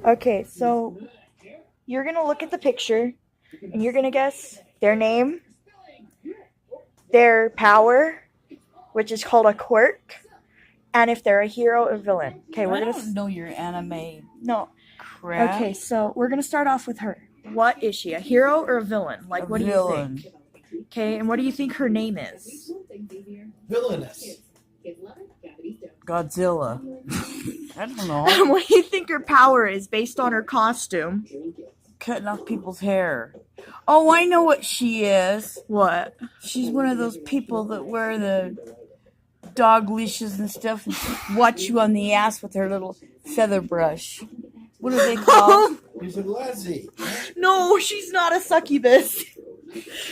Okay, so you're gonna look at the picture and you're gonna guess their name, their power, which is called a quirk, and if they're a hero or villain. Okay, I don't know your anime no. crap. Okay, so we're gonna start off with her. What is she? A hero or a villain? Like, what do you think? Okay, and what do you think her name is? Villainous. Godzilla. I don't know. What do you think her power is based on her costume? Cutting off people's hair. Oh, I know what she is. What? She's one of those people that wear the dog leashes and stuff and watch you on the ass with her little feather brush. What are they called? He's a lassie. No, she's not a succubus.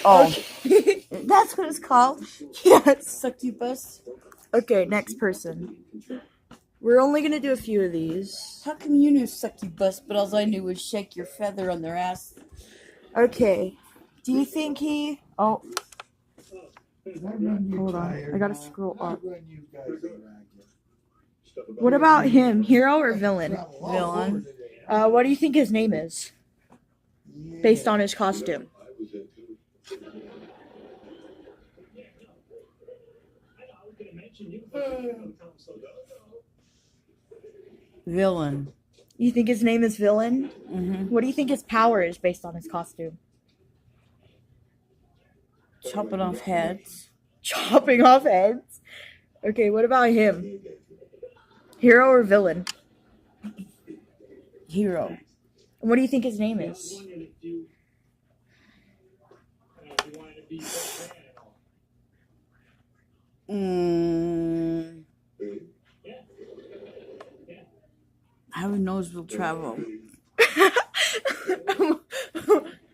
Oh, Okay. that's what it's called. Yeah, it's succubus. Okay, next person. We're only gonna do a few of these. How come you knew succubus, but all I knew was shake your feather on their ass? Okay. Do you think he... Oh. Hold on. I gotta scroll up. What about him? Hero or villain? Villain. What do you think his name is? Based on his costume. Villain. You think his name is Villain? Mm-hmm. What do you think his power is based on his costume? Chopping off heads. Chopping off heads? Okay, what about him? Hero or villain? Hero. And what do you think his name is? How he knows we'll travel.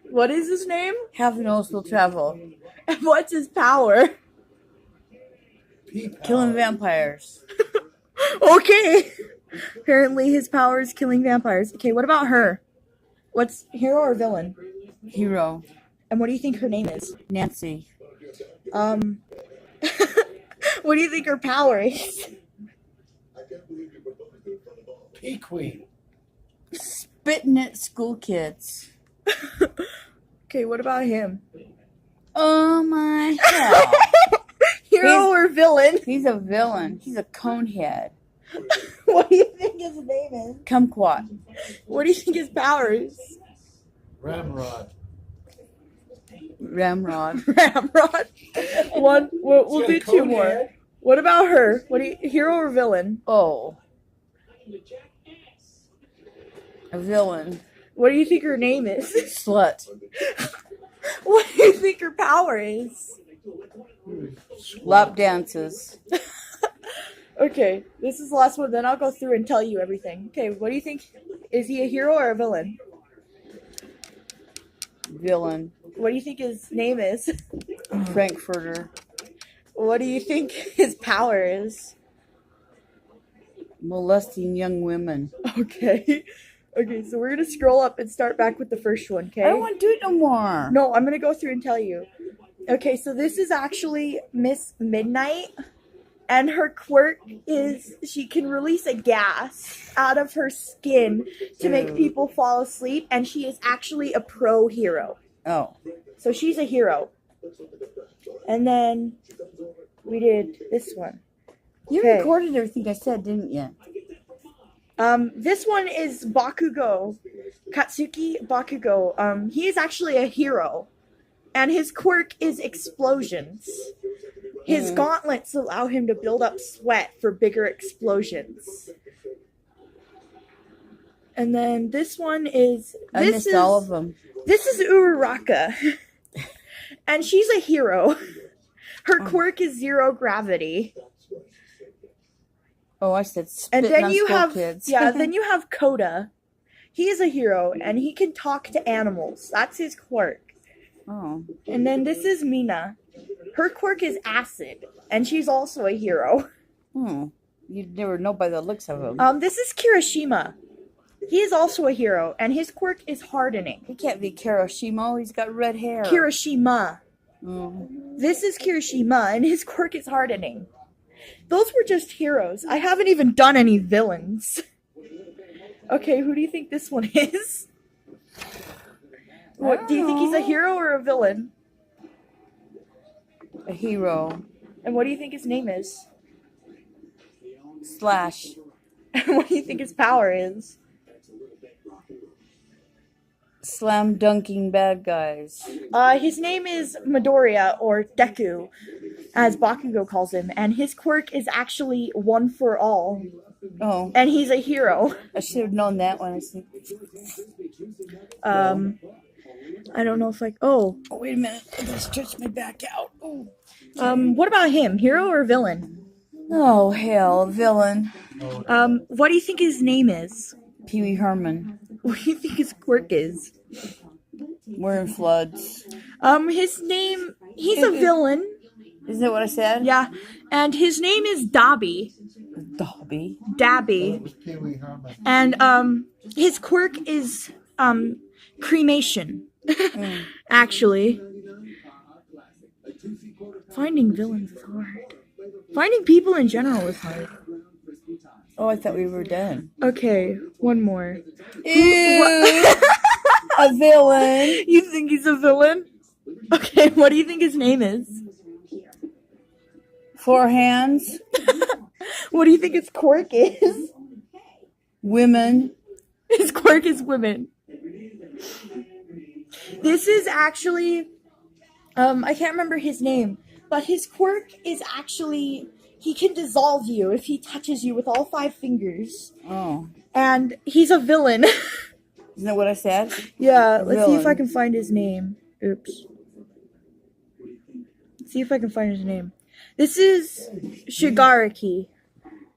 What is his name? Heaven knows we'll travel. And what's his power? Killing vampires. Okay. Apparently his power is killing vampires. Okay, what about her? What's hero or villain? Hero. And what do you think her name is? Nancy. What do you think her power is? Pea Queen. Spitting at school kids. Okay, what about him? Oh my hell. Hero or villain? He's a villain. He's a conehead. What do you think his name is? Kumquat. What do you think his power is? Ramrod. Ramrod. Ramrod. One. We'll do two more. What about her? What do you, hero or villain? Oh. A villain. What do you think her name is? Slut. What do you think her power is? Lap dances. Okay, this is the last one. Then I'll go through and tell you everything. Okay, what do you think? Is he a hero or a villain? Villain. What do you think his name is? Frankfurter. What do you think his power is? Molesting young women. Okay. Okay, so we're going to scroll up and start back with the first one, okay? I don't want to do it no more. No, I'm going to go through and tell you. Okay, so this is actually Miss Midnight, and her quirk is she can release a gas out of her skin to make people fall asleep, and she is actually a pro hero. Oh. So she's a hero. And then we did this one. You Okay. recorded everything I said, didn't you? This one is Bakugo. Katsuki Bakugo. He is actually a hero. And his quirk is explosions. His gauntlets allow him to build up sweat for bigger explosions. And then this one is... I missed all of them. This is Uraraka. And she's a hero. Her quirk is zero gravity. Oh, I said And spitting then on you school have kids. then you have Koda. He is a hero and he can talk to animals. That's his quirk. Oh. And then this is Mina. Her quirk is acid and she's also a hero. You'd never know by the looks of him. This is Kirishima. He is also a hero and his quirk is hardening. He can't be Kirishima. He's got red hair. Kirishima. Mm. This is Kirishima and his quirk is hardening. Those were just heroes. I haven't even done any villains. Okay, who do you think this one is? What do you think he's a hero or a villain? A hero. And what do you think his name is? Slash. And what do you think his power is? Slam dunking bad guys. His name is Midoriya, or Deku, as Bakugo calls him, and his quirk is actually one for all. Oh, And he's a hero. I should have known that one. I don't know if oh, Wait a minute. I gotta stretch my back out. Oh. what about him? Hero or villain? Oh, hell. Villain. What do you think his name is? Pee Wee Herman. What do you think his quirk is? We're in floods. His name, he's a villain. Isn't that what I said? Yeah, and his name is Dabby. Dobby. Dabby. Pee Wee Herman. And, his quirk is, cremation. Actually. Finding villains is hard. Finding people in general is hard. Oh, I thought we were done. Okay, one more. Ew. A villain. You think he's a villain? Okay, what do you think his name is? 4 hands. What do you think his quirk is? Women. His quirk is women. This is actually, I can't remember his name, but his quirk is actually, he can dissolve you if he touches you with all 5 fingers. Oh. And he's a villain. Isn't that what I said? Yeah, let's see if Villain. I can find his name. Oops. Let's see if I can find his name. This is Shigaraki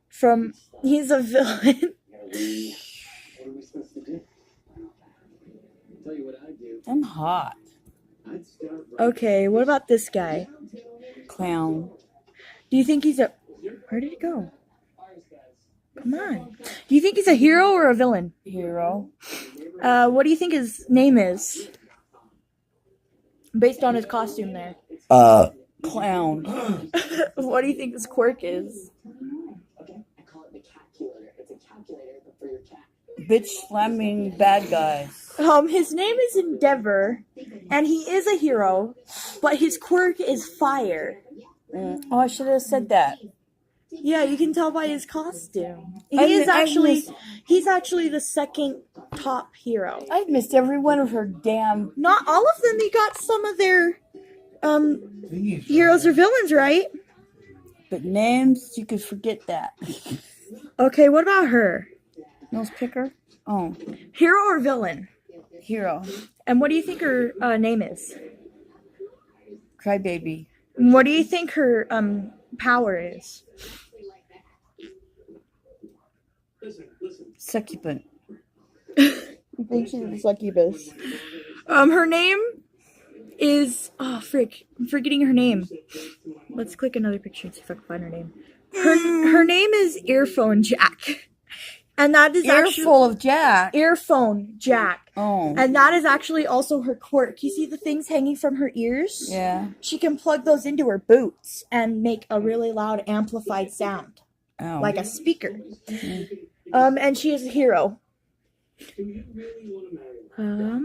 from, he's a villain. I'm hot. Okay, what about this guy? Clown. Do you think he's a... Where did he go? Come on. Do you think he's a hero or a villain? Hero. What do you think his name is? Based on his costume there. Clown. What do you think his quirk is? Bitch slamming bad guys. His name is Endeavor, and he is a hero, but his quirk is fire. Oh, I should have said that. Yeah, you can tell by his costume. I He's missed- actually the second top hero. I've missed every one of her damn. Not all of them. They got some of their Thingies, heroes or villains right. But names, you could forget that. Okay, what about her? Nose picker? Oh, Hero or villain? hero. And what do you think her name is? Crybaby. And what do you think her power is? Succubant. I think she's a succubus. Her name is frick. I'm forgetting her name. Let's click another picture and see if I can find her name. Her name is Earphone Jack. And that is actually Earful of Jack. Earphone Jack. Oh. And that is actually also her quirk. You see the things hanging from her ears? Yeah. She can plug those into her boots and make a really loud amplified sound. Oh. Like a speaker. And she is a hero. We're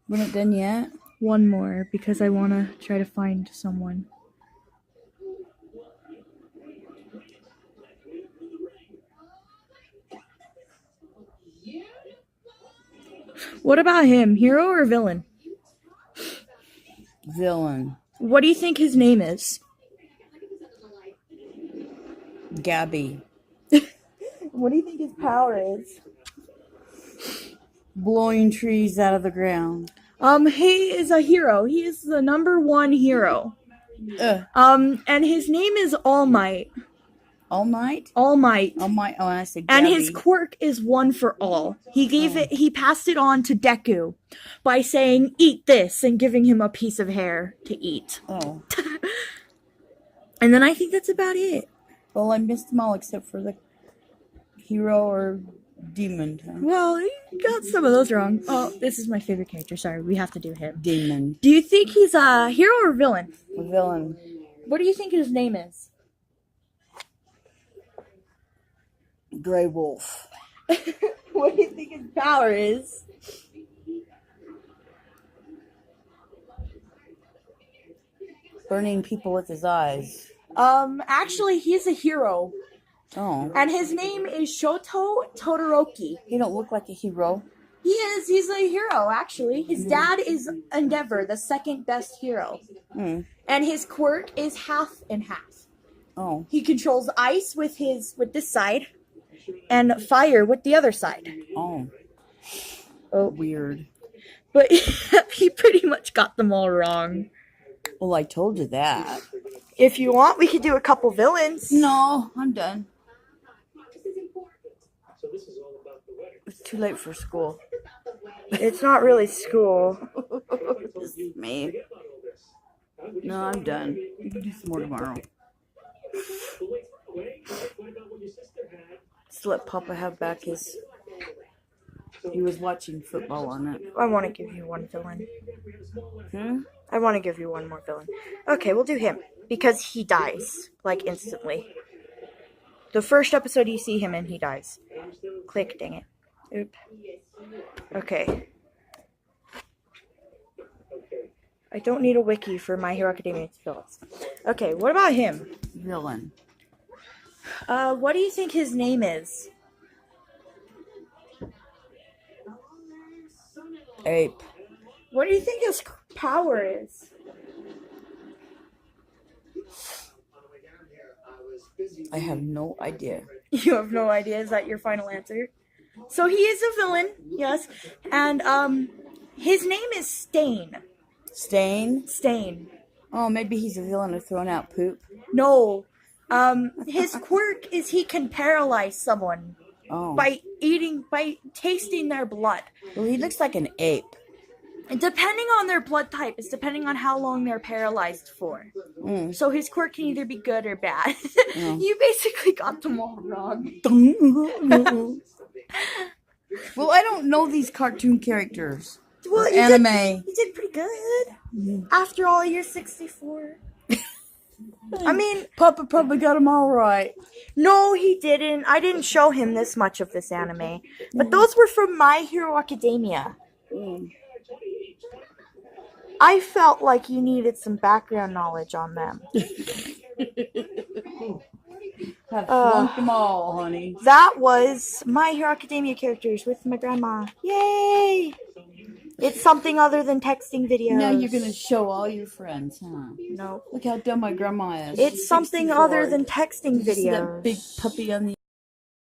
not done yet. One more because I want to try to find someone. What about him? Hero or villain? Villain. What do you think his name is? Gabby. What do you think his power is? Blowing trees out of the ground. He is a hero. He is the #1 hero. And his name is All Might. All night? All Might. Oh my! Oh, I said And Gabby. his quirk is one for all. He passed it on to Deku by saying, "Eat this," and giving him a piece of hair to eat. Oh. And then I think that's about it. Well, I missed them all except for the hero or demon. Huh? Well, you got some of those wrong. Oh, this is my favorite character. Sorry, we have to do him. Demon. Do you think he's a hero or villain? A villain. What do you think his name is? Grey Wolf. What do you think his power is? Burning people with his eyes. Actually, he's a hero. Oh. And his name is Shoto Todoroki. He don't look like a hero. He is. He's a hero, actually. His dad is Endeavor, the second best hero. Mm. And his quirk is half and half. Oh. He controls ice with this side and fire with the other side. Oh. Oh, Weird. but he pretty much got them all wrong. Well, I told you that. If you want, we could do a couple villains. No, I'm done. It's too late for school. It's not really school. This is me. No, I'm done. We can do some more tomorrow. Just let Papa have back his... He was watching football on it. I want to give you one villain. Hmm? I want to give you one more villain. Okay, we'll do him. Because he dies, like, instantly. The first episode you see him in, he dies. Click, dang it. Oop. Okay. I don't need a wiki for My Hero Academia villains. Okay, what about him? Villain. What do you think his name is? Ape. What do you think his power is? I have no idea. You have no idea. Is that your final answer? So he is a villain, yes. And his name is Stain. Stain? Stain. Oh, maybe he's a villain of throwing out poop. No. His quirk is he can paralyze someone Oh. by tasting their blood. Well, he looks like an ape. Depending on their blood type, it's depending on how long they're paralyzed for. Mm. So his quirk can either be good or bad. Yeah. You basically got them all wrong. Well, I don't know these cartoon characters. Well, Or you anime. You did pretty good. After all, you're 64. I mean, Papa probably got them all right. no, he didn't. I didn't show him this much of this anime. But those were from My Hero Academia. Mm. I felt like you needed some background knowledge on them. Have flunked them all, honey. That was My Hero Academia characters with my grandma. Yay! It's something other than texting videos. Now you're gonna show all your friends, huh? No. Look how dumb my grandma is. It's She's something 64. other than texting You see that videos. big puppy on the